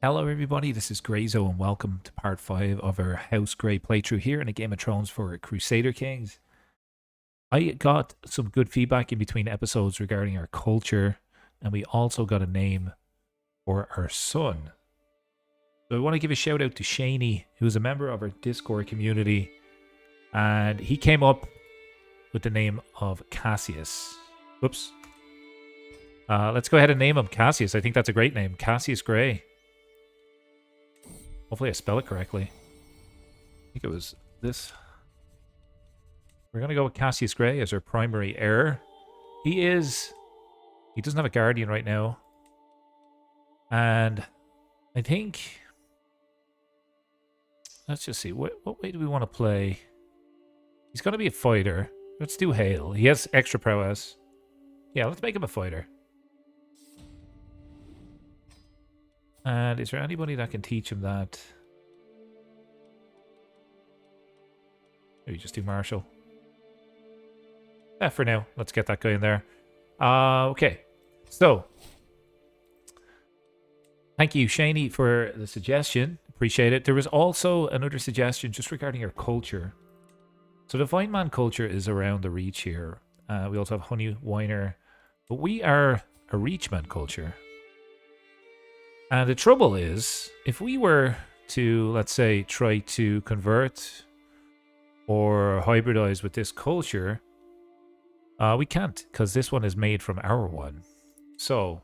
Hello everybody, this is Grayzo and welcome to part 5 of our House Grey playthrough here in a Game of Thrones for Crusader Kings. I got some good feedback in between episodes regarding our culture, and we also got a name for our son. So I want to give a shout out to Shaney, who is a member of our Discord community, and he came up with the name of Cassius. Whoops. Let's go ahead and name him Cassius. I think that's a great name, Cassius Grey. Hopefully I spell it correctly. I think it was this. We're going to go with Cassius Grey as our primary heir. He doesn't have a guardian right now. And I think, let's just see, what way do we want to play? He's going to be a fighter. Let's do Hail. He has extra prowess. Yeah, let's make him a fighter. And is there anybody that can teach him that? Maybe just do Marshall. For now, let's get that guy in there. Okay, so thank you, Shaney, for the suggestion. Appreciate it. There was also another suggestion just regarding our culture. So the Vine Man culture is around the Reach here. We also have Honey Winer, but we are a Reachman culture. And the trouble is, if we were to, let's say, try to convert or hybridize with this culture, we can't, because this one is made from our one. So,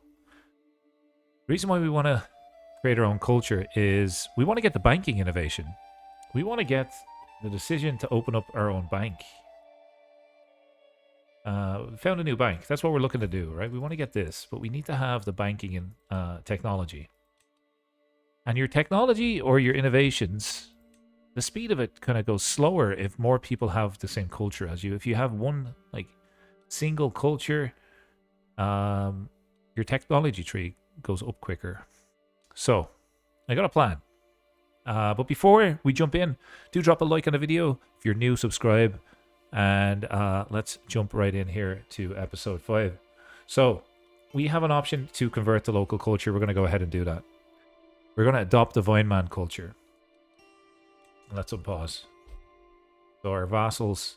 the reason why we want to create our own culture is we want to get the banking innovation. We want to get the decision to open up our own bank. We found a new bank. That's what we're looking to do, right? We want to get this, but we need to have the banking and technology. And your technology or your innovations, the speed of it kind of goes slower if more people have the same culture as you. If you have one, like, single culture, your technology tree goes up quicker. So, I got a plan. But before we jump in, do drop a like on the video. If you're new, subscribe. And let's jump right in here to episode 5. So, we have an option to convert to local culture. We're going to go ahead and do that. We're going to adopt the Vine Man culture. Let's unpause. So our vassals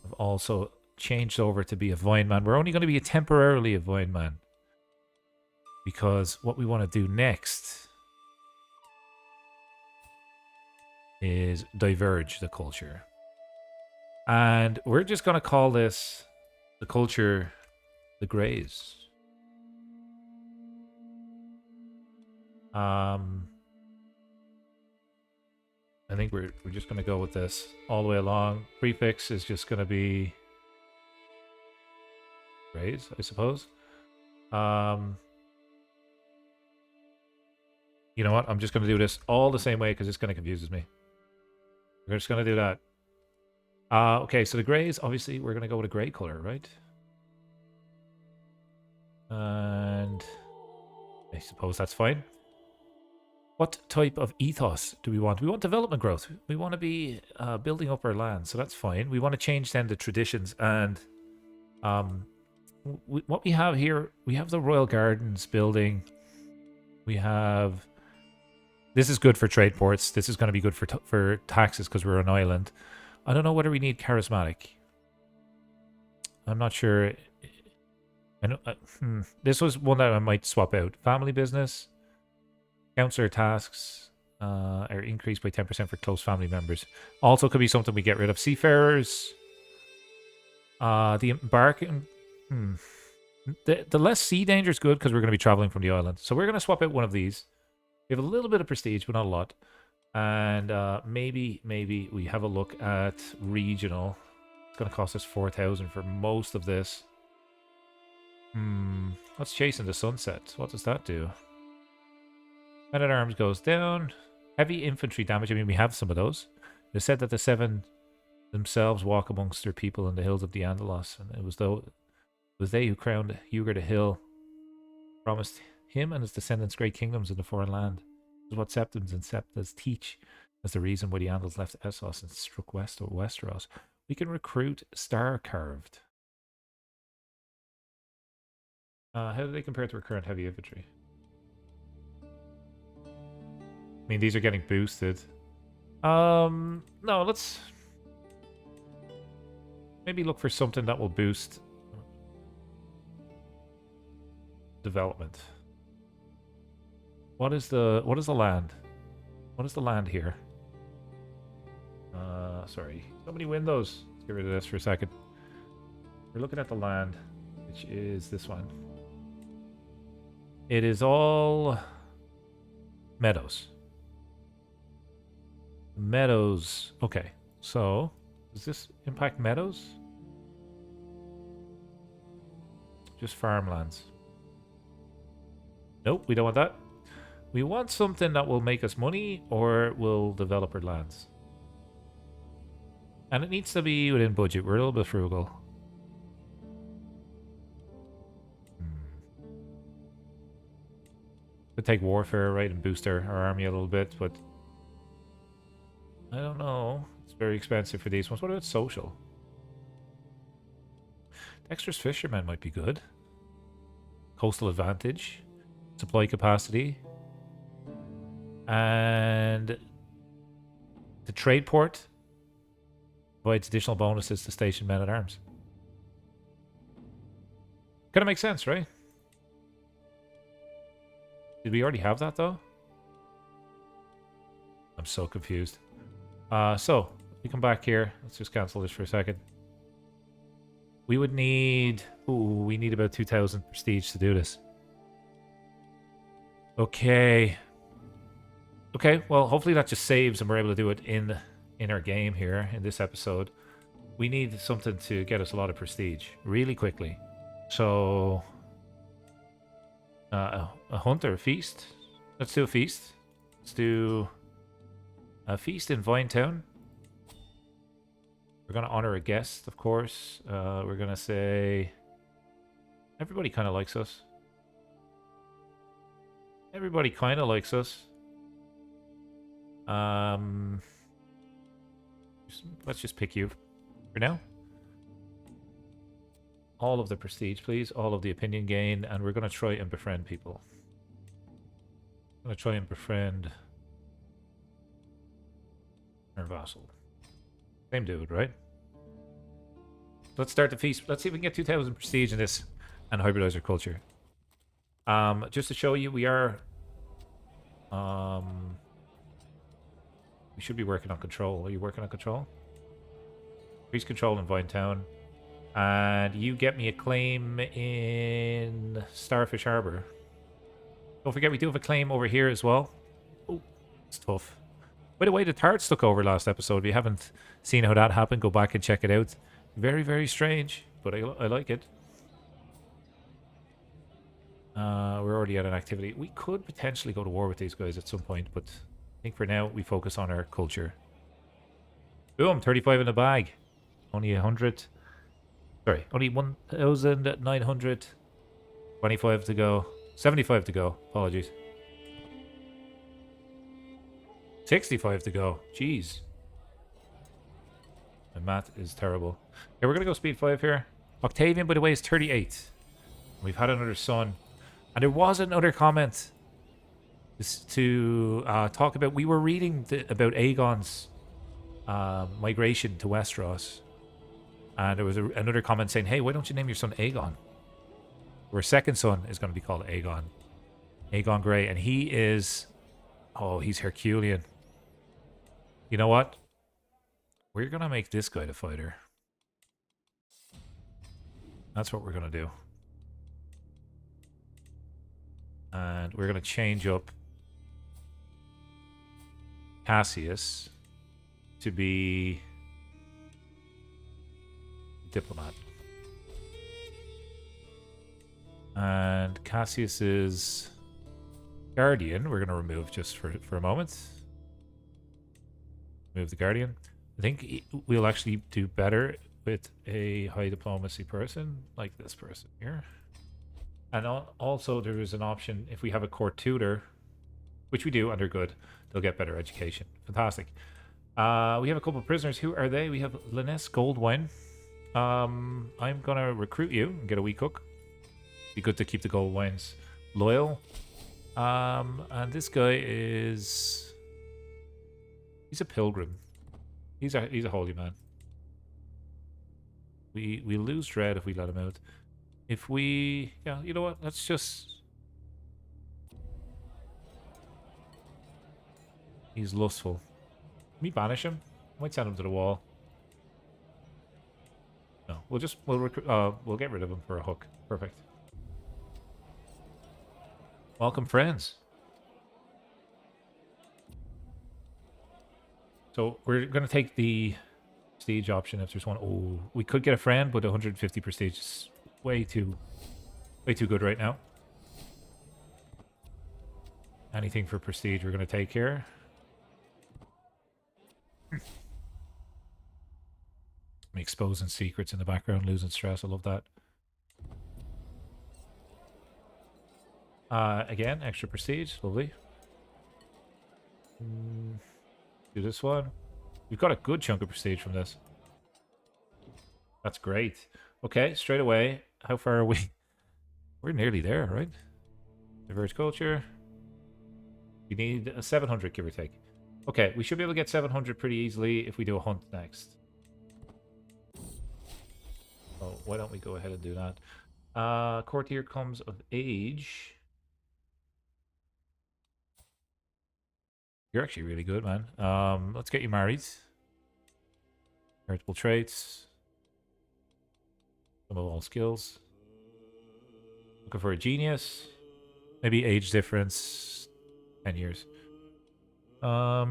have also changed over to be a Vine Man. We're only going to be temporarily a Vine Man, because what we want to do next is diverge the culture. And we're just going to call this the culture the Grays. I think we're just going to go with this all the way along. Prefix is just going to be Grays, I suppose. You know what? I'm just going to do this all the same way because it's kind of confuses me. We're just going to do that. Okay, so the Grays, obviously, we're going to go with a gray color, right? And I suppose that's fine. What type of ethos do we want? We want development growth. We want to be building up our land, so that's fine. We want to change then the traditions. And what we have here, we have the Royal Gardens building. We have... This is good for trade ports. This is going to be good for taxes because we're an island. I don't know whether we need charismatic. I'm not sure. I know, this was one that I might swap out. Family business. Counselor tasks are increased by 10% for close family members. Also could be something we get rid of. Seafarers. The embarking... The less sea danger is good because we're going to be traveling from the island. So we're going to swap out one of these. We have a little bit of prestige, but not a lot. And maybe we have a look at regional. It's going to cost us 4,000 for most of this. Let's chase into sunset. What does that do? Men at arms goes down. Heavy infantry damage. I mean, we have some of those. It said that the 7 themselves walk amongst their people in the hills of the Andalos, and it was they who crowned Huger the Hill, promised him and his descendants great kingdoms in the foreign land. This is what Septons and Septas teach as the reason why the Andals left Essos and struck Westeros. We can recruit Star Carved. How do they compare to our current heavy infantry? I mean, these are getting boosted. No, let's maybe look for something that will boost development. What is the land? What is the land here? Sorry. So many windows. Let's get rid of this for a second. We're looking at the land, which is this one. It is all meadows. Meadows. Okay. So, does this impact meadows? Just farmlands. Nope, we don't want that. We want something that will make us money or will develop our lands. And it needs to be within budget. We're a little bit frugal. Could take warfare, right, and boost our army a little bit, but I don't know. It's very expensive for these ones. What about social? Dexterous Fisherman might be good. Coastal advantage. Supply capacity. And the trade port provides additional bonuses to station men at arms. Kind of makes sense, right? Did we already have that though? I'm so confused. So we come back here. Let's just cancel this for a second. We would need... Ooh, we need about 2,000 prestige to do this. Okay. Okay, well, hopefully that just saves and we're able to do it in our game here, in this episode. We need something to get us a lot of prestige really quickly. So... a hunt or a feast? Let's do a feast. Let's do a feast in Vinetown. We're going to honor a guest, of course. We're going to say... Everybody kind of likes us. Everybody kind of likes us. Let's just pick you for now. All of the prestige, please. All of the opinion gain. And we're going to try and befriend people. I'm going to try and befriend our vassal. Same dude, right? Let's start the feast. Let's see if we can get 2,000 prestige in this and hybridize our culture. Just to show you, we are... we should be working on control. Are you working on control? Increase control in Vinetown. And you get me a claim in Starfish Harbor. Don't forget, we do have a claim over here as well. Oh, it's tough. By the way, the tarts took over last episode. If you haven't seen how that happened, go back and check it out. Very, very strange, but I like it. We're already at an activity. We could potentially go to war with these guys at some point, but I think for now we focus on our culture. Boom, 35 in the bag. Only 100. Sorry, only 1,900. 25 to go. 75 to go. Apologies. 65 to go. Jeez. My math is terrible. Okay, we're going to go speed 5 here. Octavian, by the way, is 38. We've had another son. And there was another comment to talk about. We were reading about Aegon's migration to Westeros. And there was another comment saying, hey, why don't you name your son Aegon? Our second son is going to be called Aegon. Aegon Grey. And he is... Oh, he's Herculean. You know what? We're going to make this guy the fighter. That's what we're going to do. And we're going to change up Cassius to be diplomat. And Cassius's guardian, we're going to remove just for a moment. Remove the guardian. I think we'll actually do better with a high diplomacy person, like this person here. And also there is an option, if we have a court tutor, which we do, and they're good, they'll get better education. Fantastic. We have a couple of prisoners. Who are they? We have Linus Goldwine. I'm going to recruit you and get a wee cook. Be good to keep the Goldwines loyal. And this guy is He's a pilgrim. He's a holy man. We lose dread if we let him out. If we, yeah, you know what? Let's just. He's lustful. Can we banish him? Might send him to the wall. No, we'll get rid of him for a hook. Perfect. Welcome, friends. So we're gonna take the prestige option if there's one. Oh, we could get a friend, but 150 prestige is way too good right now. Anything for prestige we're gonna take here. I'm exposing secrets in the background, losing stress. I love that. Again, extra prestige, lovely. Do this one. We've got a good chunk of prestige from this. That's great. Okay, straight away. How far are we? We're nearly there, right? Diverge culture. We need a 700, give or take. Okay, we should be able to get 700 pretty easily if we do a hunt next. Oh, why don't we go ahead and do that? Courtier comes of age. You're actually really good, man. Let's get you married. Heritable traits. Some of all skills. Looking for a genius. Maybe age difference. 10 years. I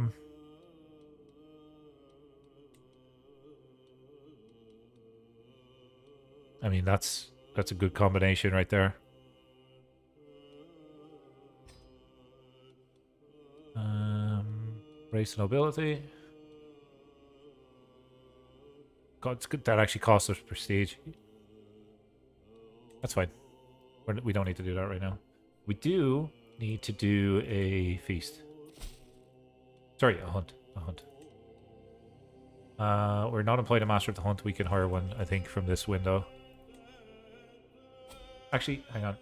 mean, that's a good combination right there. Race nobility. God, it's good. That actually costs us prestige. That's fine. We don't need to do that right now. We do need to do a feast. Sorry, a hunt. A hunt. We're not employed a master of the hunt. We can hire one, I think, from this window. Actually, hang on.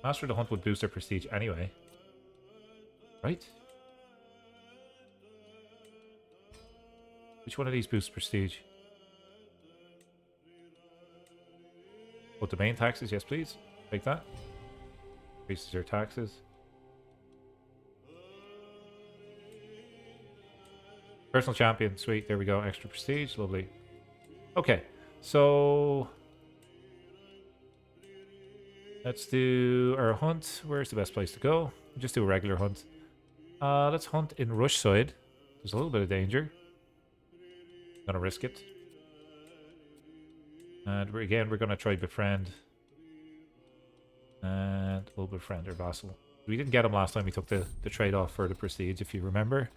Master of the hunt would boost our prestige anyway. Right? Which one of these boosts prestige? Oh, domain taxes, yes please. Take that. Increases your taxes. Personal champion, sweet, there we go. Extra prestige, lovely. Okay, so let's do our hunt. Where's the best place to go? Just do a regular hunt. Let's hunt in Rushside. There's a little bit of danger. Gonna risk it. And we're gonna try befriend. And we'll befriend our vassal. We didn't get him last time we took the trade off for the prestige, if you remember.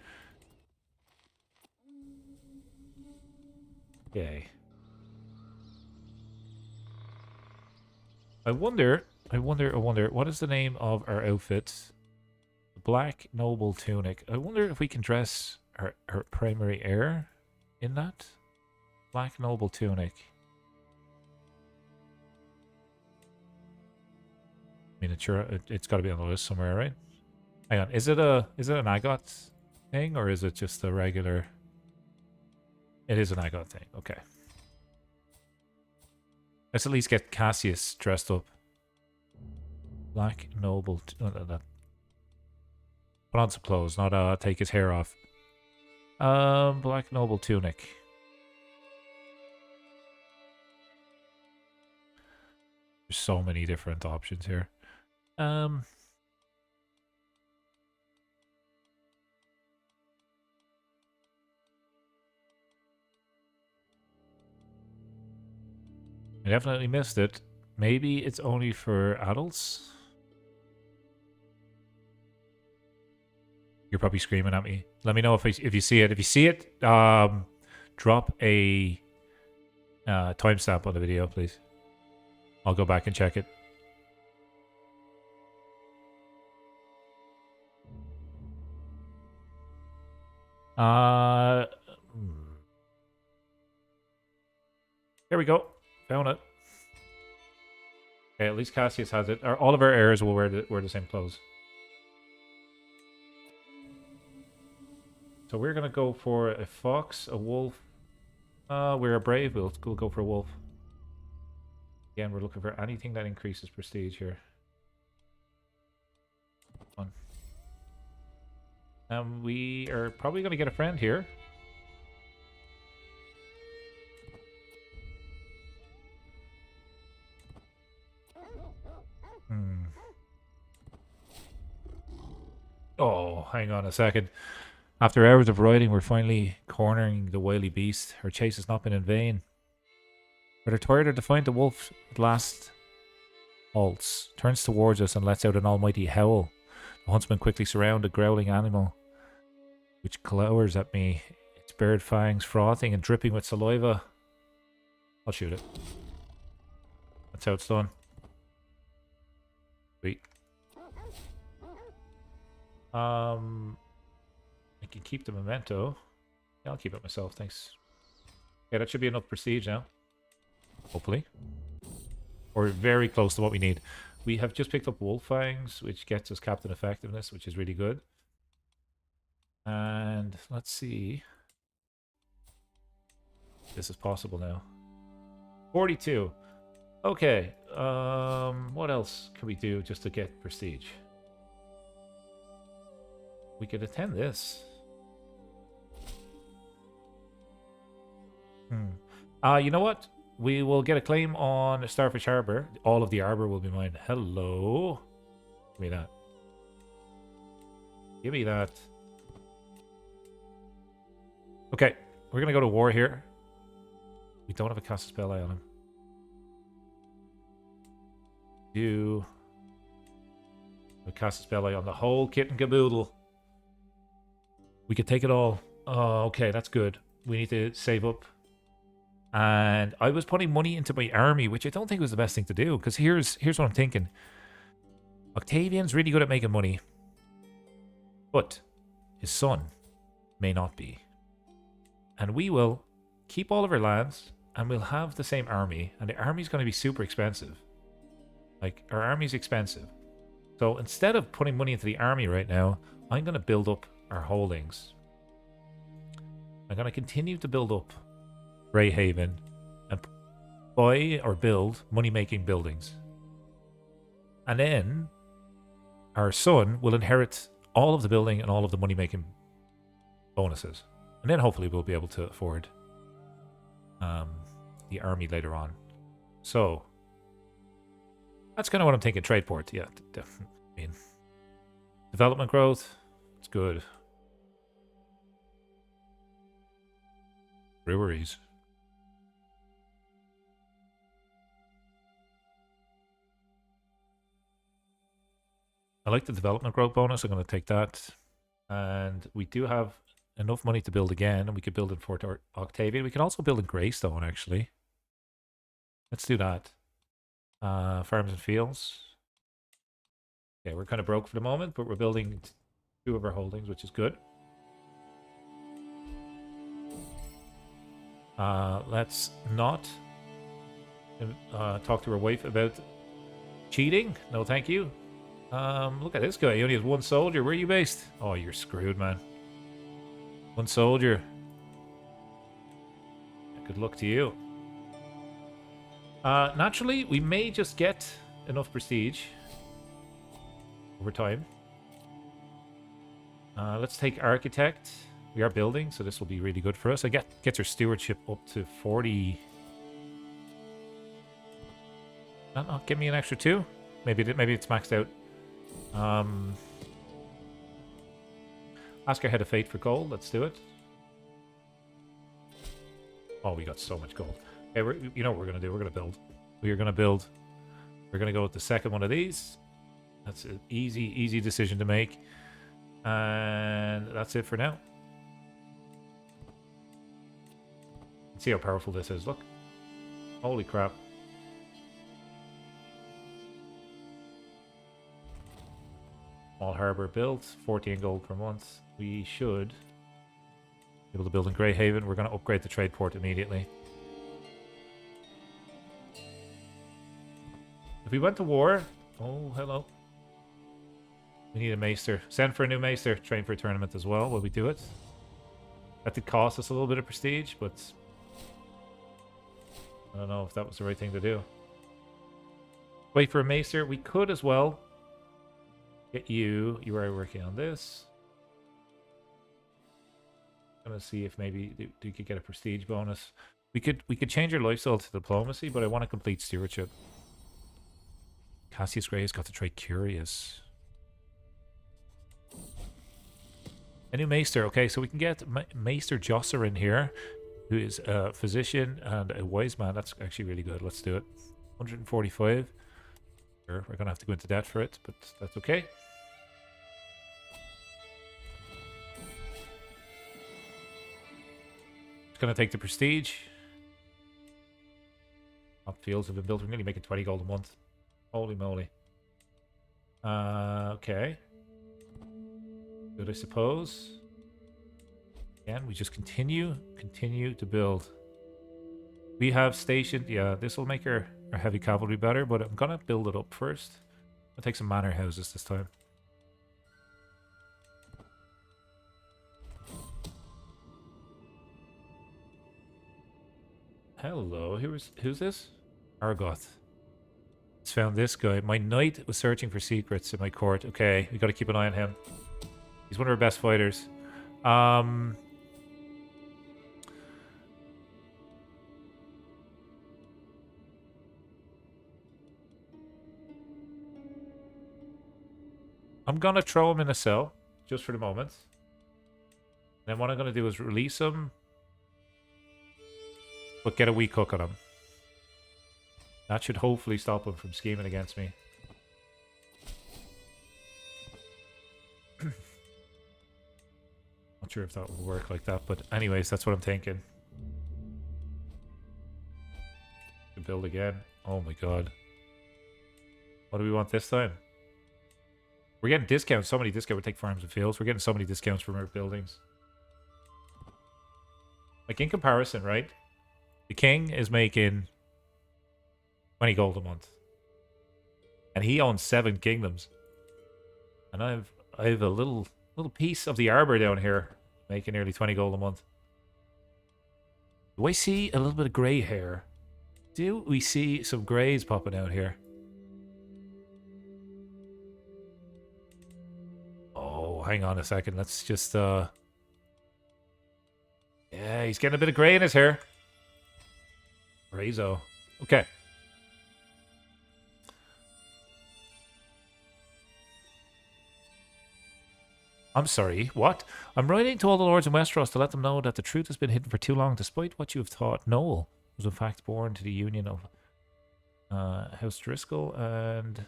Yay. I wonder, what is the name of our outfit? Black Noble Tunic. I wonder if we can dress our primary heir in that? Black Noble Tunic. I mean, it's got to be on the list somewhere, right? Hang on, is it an AGOT thing, or is it just a regular? It is an AGOT thing, okay. Let's at least get Cassius dressed up. Black Noble... Put on some clothes, not take his hair off. Black Noble Tunic. There's so many different options here. I definitely missed it. Maybe it's only for adults? You're probably screaming at me. Let me know if you see it. If you see it, drop a timestamp on the video, please. I'll go back and check it. There we go. Found it. Okay, at least Cassius has it. All of our heirs will wear the same clothes. So we're going to go for a fox, a wolf. We're a brave. We'll go for a wolf. Again, we're looking for anything that increases prestige here. One. And we are probably going to get a friend here. Oh, hang on a second. After hours of riding, we're finally cornering the wily beast. Her chase has not been in vain. But her tired to find the wolf at last halts, turns towards us and lets out an almighty howl. The huntsmen quickly surround the growling animal, which glowers at me, its bared fangs frothing and dripping with saliva. I'll shoot it. That's how it's done. Sweet. I can keep the memento. Yeah, I'll keep it myself, thanks. Yeah, that should be enough prestige now. Hopefully. Or very close to what we need. We have just picked up Wolf Fangs, which gets us Captain Effectiveness, which is really good. And let's see. This is possible now. 42. Okay. What else can we do just to get prestige? We could attend this. You know what? We will get a claim on Starfish Harbor. All of the arbor will be mine. Hello. Give me that. Give me that. Okay. We're going to go to war here. We don't have a cast a spell eye on him. Do a cast a spell eye on the whole kit and caboodle. We could take it all. Oh, okay. That's good. We need to save up. And I was putting money into my army, which I don't think was the best thing to do. Because here's what I'm thinking. Octavian's really good at making money. But his son may not be. And we will keep all of our lands. And we'll have the same army. And the army's going to be super expensive. Like, our army's expensive. So instead of putting money into the army right now, I'm going to build up our holdings. I'm going to continue to build up Greyhaven and buy or build money-making buildings. And then our son will inherit all of the building and all of the money-making bonuses. And then hopefully we'll be able to afford the army later on. So that's kind of what I'm thinking. Trade port, yeah, definitely. I mean, development growth, it's good. Breweries. I like the development growth bonus. I'm going to take that. And we do have enough money to build again. And we could build in Fort Octavian. We can also build in Greystone, actually. Let's do that. Farms and fields. Okay, we're kind of broke for the moment, but we're building 2 of our holdings, which is good. Let's not talk to her wife about cheating. No, thank you. Look at this guy. He only has 1 soldier. Where are you based? Oh, you're screwed, man. 1 soldier. Good luck to you. Naturally, we may just get enough prestige over time. Let's take Architect. We are building, so this will be really good for us. I gets our stewardship up to 40. Give me an extra 2. Maybe it's maxed out. Ask our Head of Fate for gold. Let's do it. Oh, we got so much gold. Okay, you know what we're going to do. We're going to build. We are going to build. We're going to go with the second one of these. That's an easy decision to make. And that's it for now. See how powerful this is. Look. Holy crap. Small harbor built. 14 gold per month. We should be able to build in Greyhaven. We're going to upgrade the trade port immediately. If we went to war... Oh, hello. We need a maester. Send for a new maester. Train for a tournament as well. Will we do it? That did cost us a little bit of prestige, but I don't know if that was the right thing to do. Wait for a maester. We could as well get you. You are working on this. I'm gonna see if maybe you could get a prestige bonus. We could change your lifestyle to diplomacy, but I want to complete stewardship. Cassius Gray has got the trait Curious. A new Maester. Okay, so we can get Maester Josser in here, who is a physician and a wise man. That's actually really good. Let's do it. 145. Sure, we're going to have to go into debt for it, but that's okay. It's going to take the prestige. Top fields have been built. We're nearly making 20 gold a month. Holy moly. Okay. Good, I suppose. Again, we just continue to build. We have stationed, yeah, this will make our heavy cavalry better, but I'm gonna build it up first. I'll take some manor houses this time. Hello, who's this? AGOT. Let's found this guy. My knight was searching for secrets in my court. Okay, we gotta keep an eye on him. He's one of our best fighters. I'm gonna throw him in a cell, just for the moment. Then what I'm gonna do is release him, but get a weak hook on him. That should hopefully stop him from scheming against me. Not sure if that will work like that, but anyways, that's what I'm thinking. Build again. Oh my god. What do we want this time? We're getting discounts. So many discounts. We take farms and fields. We're getting so many discounts from our buildings. Like in comparison, right? The king is making 20 gold a month. And he owns 7 kingdoms. And I have a little piece of the arbor down here making nearly 20 gold a month. Do I see a little bit of grey hair? Do we see some greys popping out here? Oh, hang on a second. Let's just, yeah, he's getting a bit of grey in his hair. Grayzo. Okay. I'm sorry, what? I'm writing to all the lords in Westeros to let them know that the truth has been hidden for too long, despite what you have thought. Noel was in fact born to the union of House Driscoll and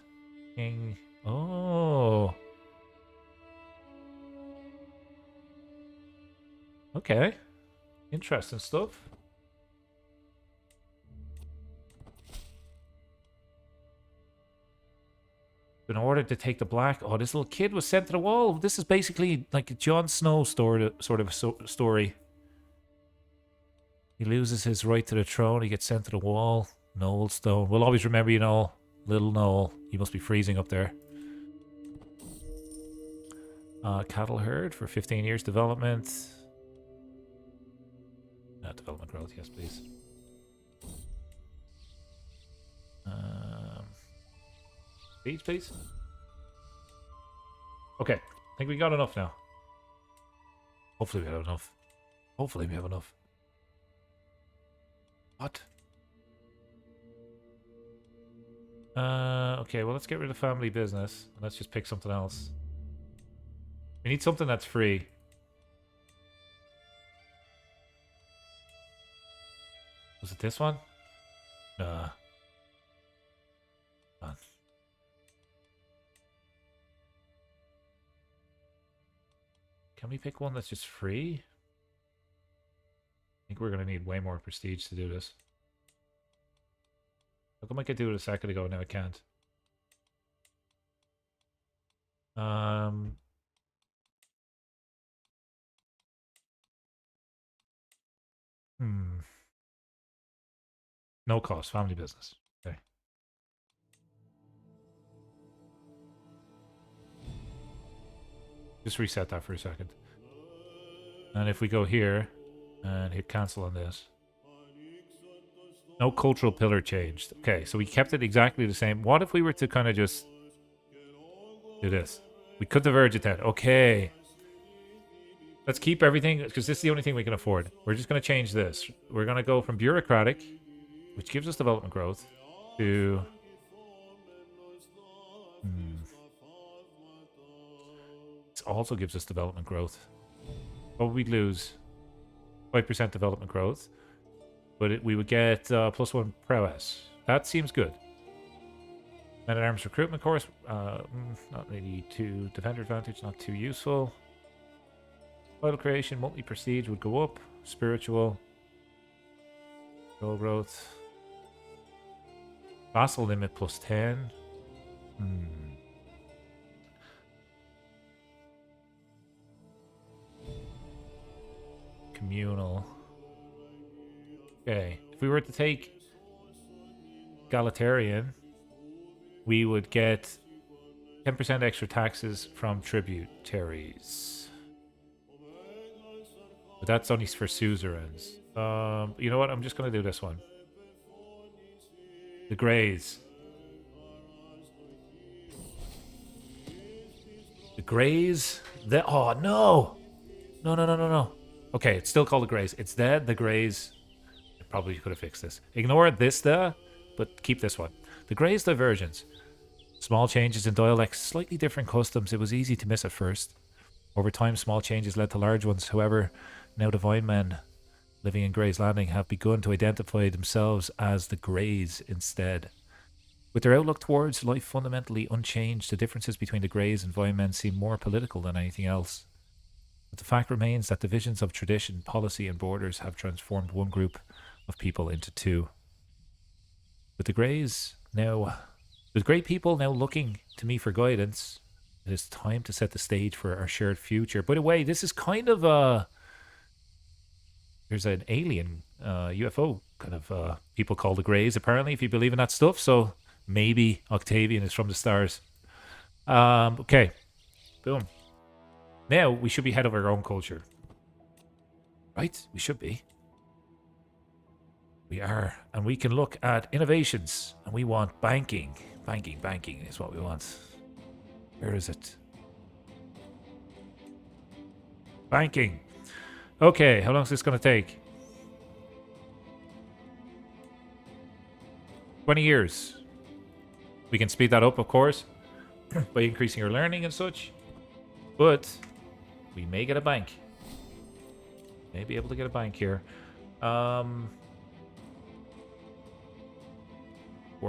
King... Oh. Okay. Interesting stuff. Been ordered to take the black. Oh, this little kid was sent to the wall. This is basically like a Jon Snow story, sort of a story. He loses his right to the throne. He gets sent to the wall. Noel Stone. We'll always remember you, Noel. Little Noel. You must be freezing up there. Cattle herd for 15 years development. Development growth, yes, please. Speech, please. Okay, I think we got enough now. Hopefully we have enough. Hopefully we have enough. What? Okay, well, let's get rid of family business. And let's just pick something else. We need something that's free. Was it this one? Nah. Can we pick one that's just free? I think we're going to need way more prestige to do this. How come I could do it a second ago, now I can't? No cost, family business. Okay. Just reset that for a second. And if we go here and hit cancel on this, no cultural pillar changed. Okay, so we kept it exactly the same. What if we were to kind of just do this? We could diverge it then. Okay. Let's keep everything, because this is the only thing we can afford. We're just going to change this. We're going to go from bureaucratic, which gives us development growth, to... This also gives us development growth. What would we lose? 5% development growth. But we would get +1 prowess. That seems good. Men at Arms recruitment course. Not really too... Defender advantage, not too useful. Vital creation, multi prestige would go up. Spiritual. Goal growth. Vassal limit +10. Communal. Okay. If we were to take egalitarian, we would get 10% extra taxes from tributaries. But that's only for suzerains. You know what? I'm just going to do this one. The Grays. The Grays? Oh, no! No. Okay, it's still called the Grays. It's dead. The Grays. I probably could have fixed this. Ignore this there, but keep this one. The Grays diversions. Small changes in dialects, slightly different customs. It was easy to miss at first. Over time, small changes led to large ones. However, now divine men living in Gray's Landing have begun to identify themselves as the Greys instead. With their outlook towards life fundamentally unchanged, the differences between the Greys and Vine men seem more political than anything else. But the fact remains that divisions of tradition, policy, and borders have transformed one group of people into two. With the Greys now... With great people now looking to me for guidance, it is time to set the stage for our shared future. By the way, this is kind of a... There's an alien UFO kind of people call the Greys, apparently, if you believe in that stuff. So maybe Octavian is from the stars. Okay. Boom. Now we should be head of our own culture. Right? We should be. We are. And we can look at innovations. And we want banking. Banking is what we want. Where is it? Banking. Okay, how long is this going to take? 20 years. We can speed that up, of course, by increasing our learning and such. But we may get a bank. May be able to get a bank here. War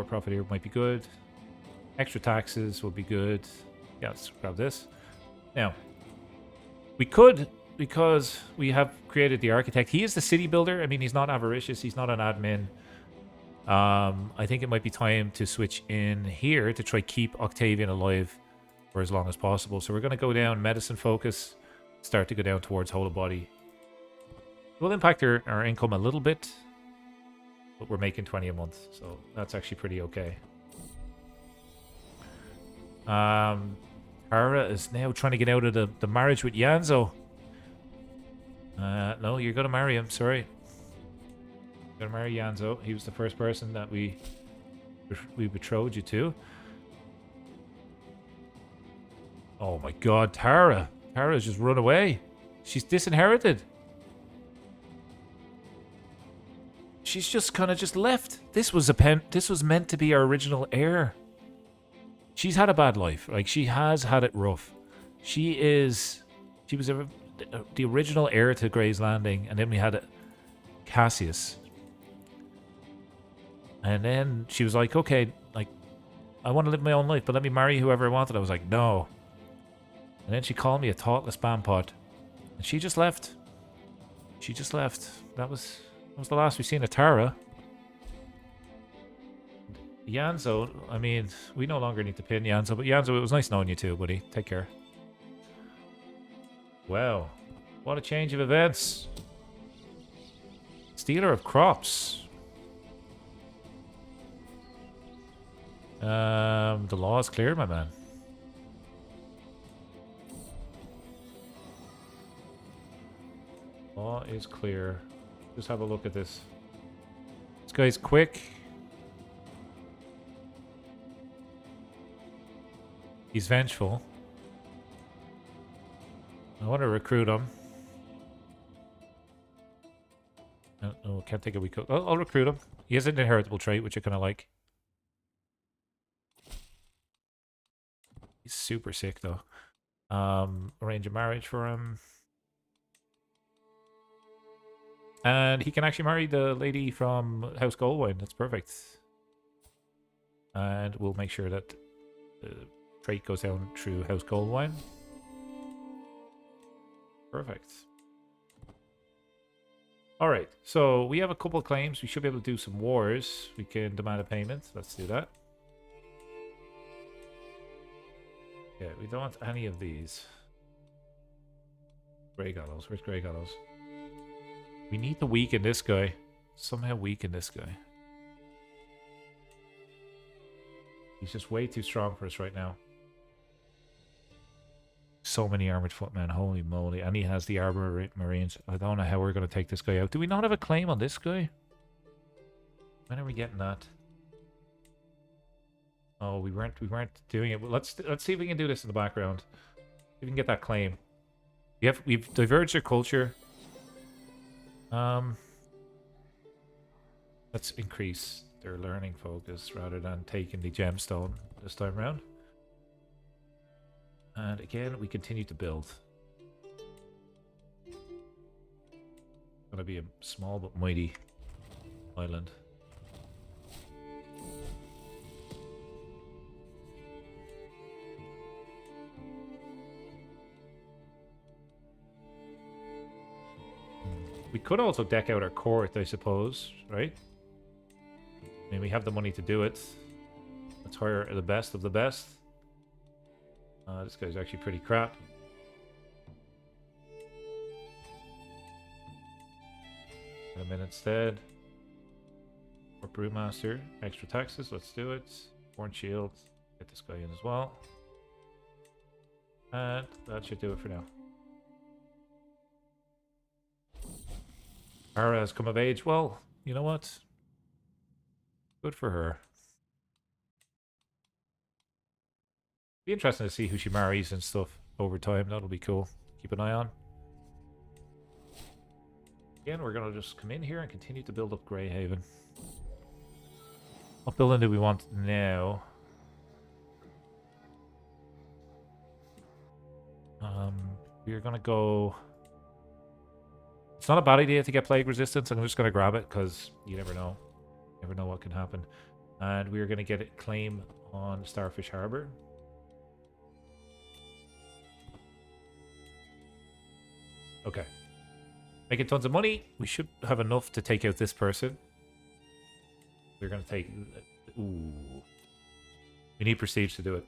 profit here might be good. Extra taxes will be good. Yeah, let's grab this. Now, we could, because we have created the architect. He is the city builder. I mean, he's not avaricious. He's not an admin. I think it might be time to switch in here to try keep Octavian alive for as long as possible. So we're going to go down medicine focus, start to go down towards whole of body. It will impact our income a little bit, but we're making 20 a month, so that's actually pretty okay. Hara is now trying to get out of the marriage with Yanzo. No, you're going to marry him, sorry. You're going to marry Yanzo. He was the first person that we betrothed you to. Oh my god, Tara. Tara's just run away. She's disinherited. She's just kind of just left. This was meant to be our original heir. She's had a bad life. Like, she has had it rough. She was the original heir to Gray's Landing, and then we had Cassius. And then she was like, okay, like, I want to live my own life, but let me marry whoever I wanted. I was like, no. And then she called me a thoughtless bampot. And she just left. She just left. That was the last we've seen of Tara. Yanzo, I mean, we no longer need to pin Yanzo, but Yanzo, it was nice knowing you too, buddy. Take care. Wow. What a change of events. Stealer of crops. The law is clear, my man. All is clear. Just have a look at this. This guy's quick. He's vengeful. I want to recruit him. No, can't take a week. I'll recruit him. He has an inheritable trait, which I kind of like. He's super sick, though. Arrange a marriage for him. And he can actually marry the lady from House Goldwine. That's perfect. And we'll make sure that the trait goes down through House Goldwine. Perfect. Alright, so we have a couple of claims. We should be able to do some wars. We can demand a payment. Let's do that. Yeah, we don't want any of these. Grey Gallows. Where's Grey Gallows? We need to weaken this guy. Somehow weaken this guy. He's just way too strong for us right now. So many armored footmen. Holy moly. And he has the armor marines. I don't know how we're going to take this guy out. Do we not have a claim on this guy? When are we getting that? Oh, we weren't doing it. Well, let's see if we can do this in the background. If we can get that claim. We've diverged their culture. Let's increase their learning focus rather than taking the gemstone this time around. And again, we continue to build. It's gonna be a small but mighty island. We could also deck out our court, I suppose, right? I mean, we have the money to do it. Let's hire the best of the best. This guy's actually pretty crap. Put him in instead. Or Brewmaster. Extra taxes, let's do it. Horn Shield. Get this guy in as well. And that should do it for now. Heir has come of age. Well, you know what? Good for her. Be interesting to see who she marries and stuff over time. That'll be cool. Keep an eye on. Again, we're going to just come in here and continue to build up Greyhaven. What building do we want now? We're going to go... It's not a bad idea to get plague resistance. I'm just going to grab it because you never know. You never know what can happen. And we're going to get a claim on Starfish Harbor. Okay. Making tons of money. We should have enough to take out this person. We're going to take... Ooh. We need prestige to do it.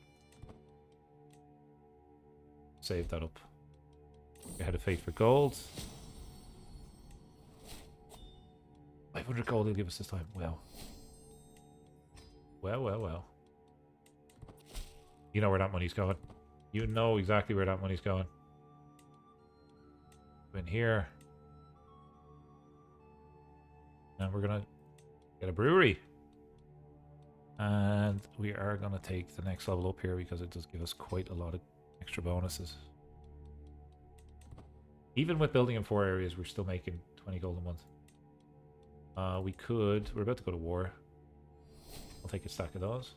Save that up. We had a fate for gold. 500 gold he'll give us this time. Wow. Well. You know where that money's going. You know exactly where that money's going. In here. And we're going to get a brewery. And we are going to take the next level up here because it does give us quite a lot of extra bonuses. Even with building in 4 areas, we're still making 20 gold a month. We're about to go to war. I'll take a stack of those.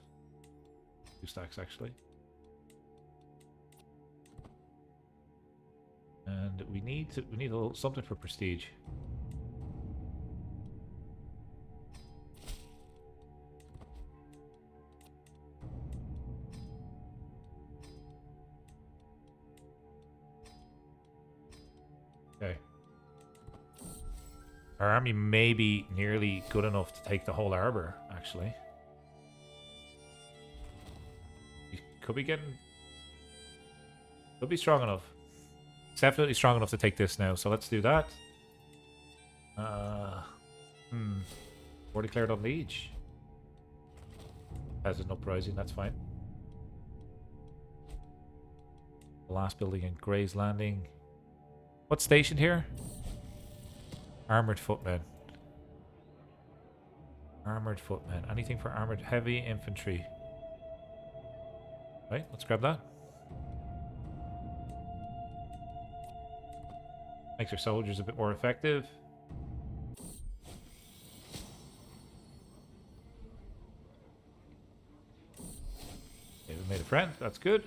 2 stacks, actually. And we need a little something for prestige. Okay. Our army may be nearly good enough to take the whole arbor, actually. We could be getting... Could be strong enough. It's definitely strong enough to take this now, so let's do that. War declared on Liege. Has an uprising, that's fine. The last building in Gray's Landing. What's stationed here? Armored footmen. Armored footmen. Anything for armored heavy infantry? Right, let's grab that. Makes our soldiers a bit more effective. Okay, we made a friend. That's good.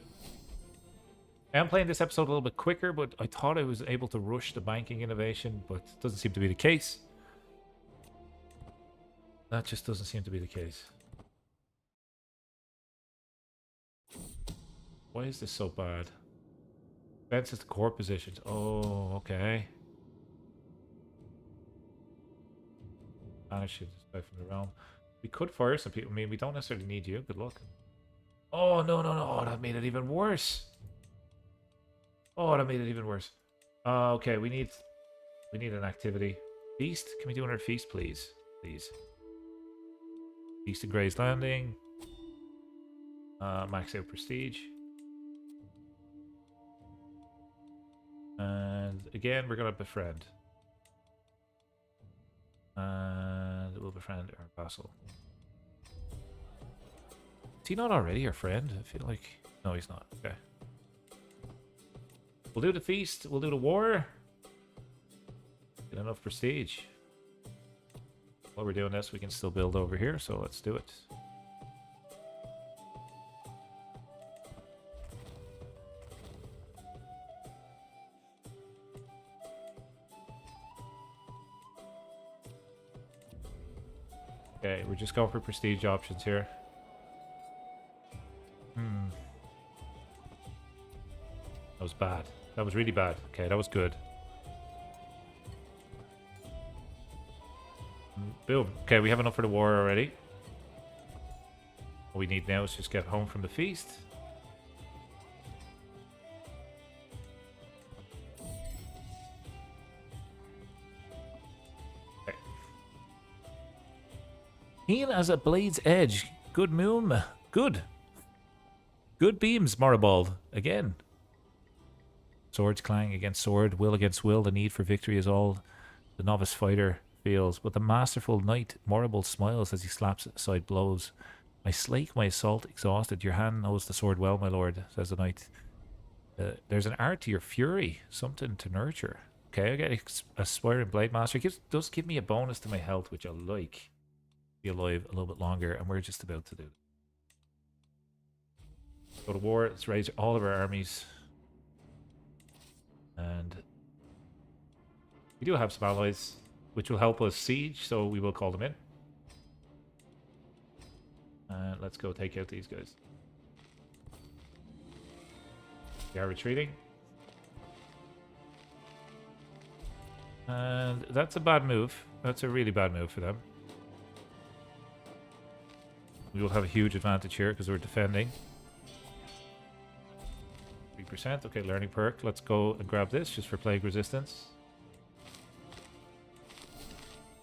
I'm playing this episode a little bit quicker, but I thought I was able to rush the banking innovation, but it doesn't seem to be the case. That just doesn't seem to be the case. Why is this so bad? Defense is the core positions. Oh, okay. Banish it from the realm. We could fire some people. I mean, we don't necessarily need you. Good luck. Oh, no, no, no. Oh, that made it even worse. Oh, that made it even worse. Okay, we need an activity. Feast? Can we do another feast, please? Please. Feast in Gray's Landing. Max out prestige. And again, we're gonna befriend. And we'll befriend our vassal. Is he not already our friend? I feel like... No, he's not. Okay. We'll do the feast. We'll do the war. Get enough prestige. While we're doing this, we can still build over here, so let's do it. Okay, we're just going for prestige options here. That was bad. That was really bad. Okay, that was good. Boom. Okay, we have enough for the war already. All we need now is just get home from the feast. Okay. Keen as a blade's edge. Good moon. Good. Good beams, Moribald. Again. Swords clang against sword, will against will. The need for victory is all the novice fighter feels. But the masterful knight Moribald smiles as he slaps aside blows. I slake my assault exhausted. Your hand knows the sword well, my lord, says the knight. There's an art to your fury, something to nurture. Okay, I get Aspiring Blade Master. It does give me a bonus to my health, which I like. Be alive a little bit longer, and we're just about to do it. Go to war. Let's raise all of our armies. And we do have some allies, which will help us siege, so we will call them in. And let's go take out these guys. They are retreating. And that's a bad move. That's a really bad move for them. We will have a huge advantage here because we're defending. 3%. Okay, learning perk. Let's go and grab this just for plague resistance.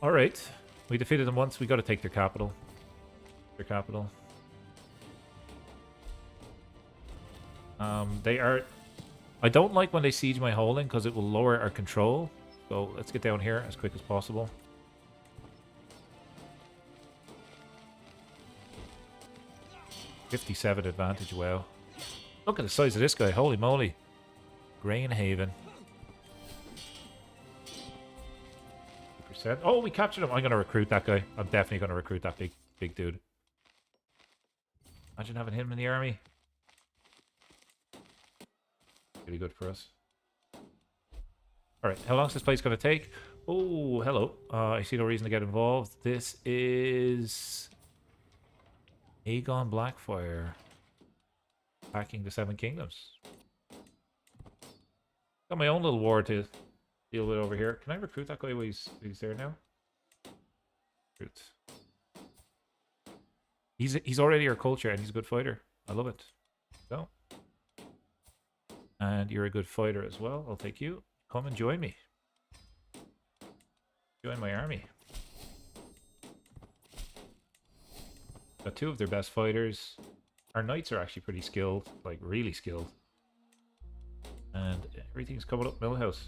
Alright. We defeated them once. We got to take their capital. They are... I don't like when they siege my holding because it will lower our control. So let's get down here as quick as possible. $57 advantage, wow. Look at the size of this guy, holy moly. Grainhaven. 2%. Oh, we captured him. I'm going to recruit that guy. I'm definitely going to recruit that big dude. Imagine having him in the army. Pretty good for us. Alright, how long is this place going to take? Oh, hello. I see no reason to get involved. This is... Aegon Blackfire. Attacking the Seven Kingdoms. Got my own little war to deal with over here. Can I recruit that guy while he's there now? Recruit. He's already our culture and he's a good fighter. I love it. So. And you're a good fighter as well. I'll take you. Come and join me. Join my army. Got two of their best fighters. Our knights are actually pretty skilled, like really skilled. And everything's coming up Millhouse.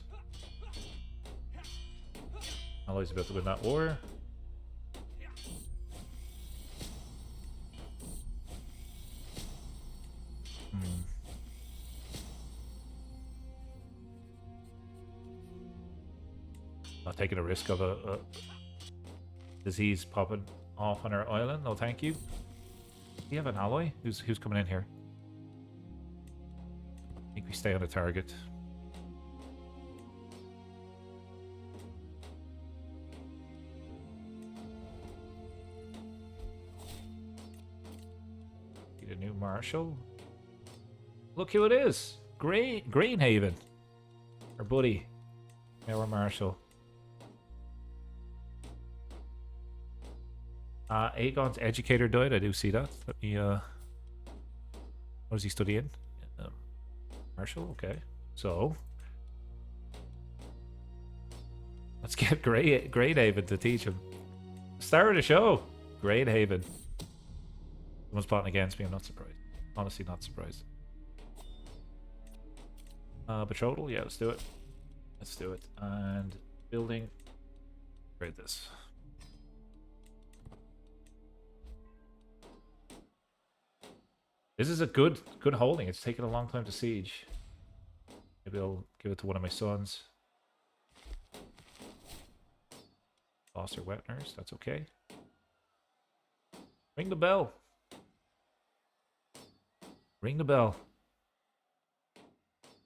Allies about to win that war. Not taking a risk of a disease popping off on our island. No, thank you. Do you have an ally? Who's coming in here? I think we stay on the target. Need a new marshal. Look who it is! Greenhaven. Our buddy. Our marshal. Aegon's educator died. I do see that. Let me, what is he studying? Marshall? Okay. So, let's get Greyhaven to teach him. Star of the show! Greyhaven. Someone's plotting against me. I'm not surprised. Honestly, not surprised. Betrothal? Yeah, let's do it. Let's do it. And building. Trade this. This is a good holding. It's taken a long time to siege. Maybe I'll give it to one of my sons. Foster wet nurse, that's okay. Ring the bell. Ring the bell.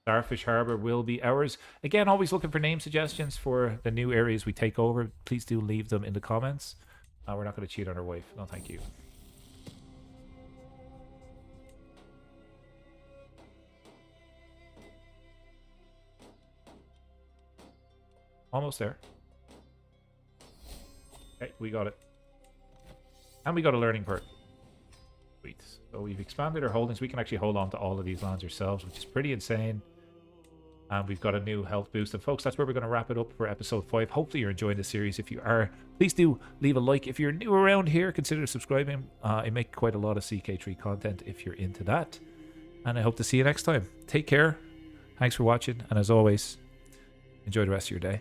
Starfish Harbor will be ours. Again, always looking for name suggestions for the new areas we take over. Please do leave them in the comments. We're not going to cheat on our wife. No, thank you. Almost there. Okay, we got it. And we got a learning perk. Sweet. So we've expanded our holdings. We can actually hold on to all of these lands ourselves, which is pretty insane. And we've got a new health boost. And folks, that's where we're going to wrap it up for episode 5. Hopefully you're enjoying the series. If you are, please do leave a like. If you're new around here, consider subscribing. I make quite a lot of CK3 content if you're into that. And I hope to see you next time. Take care. Thanks for watching. And as always, enjoy the rest of your day.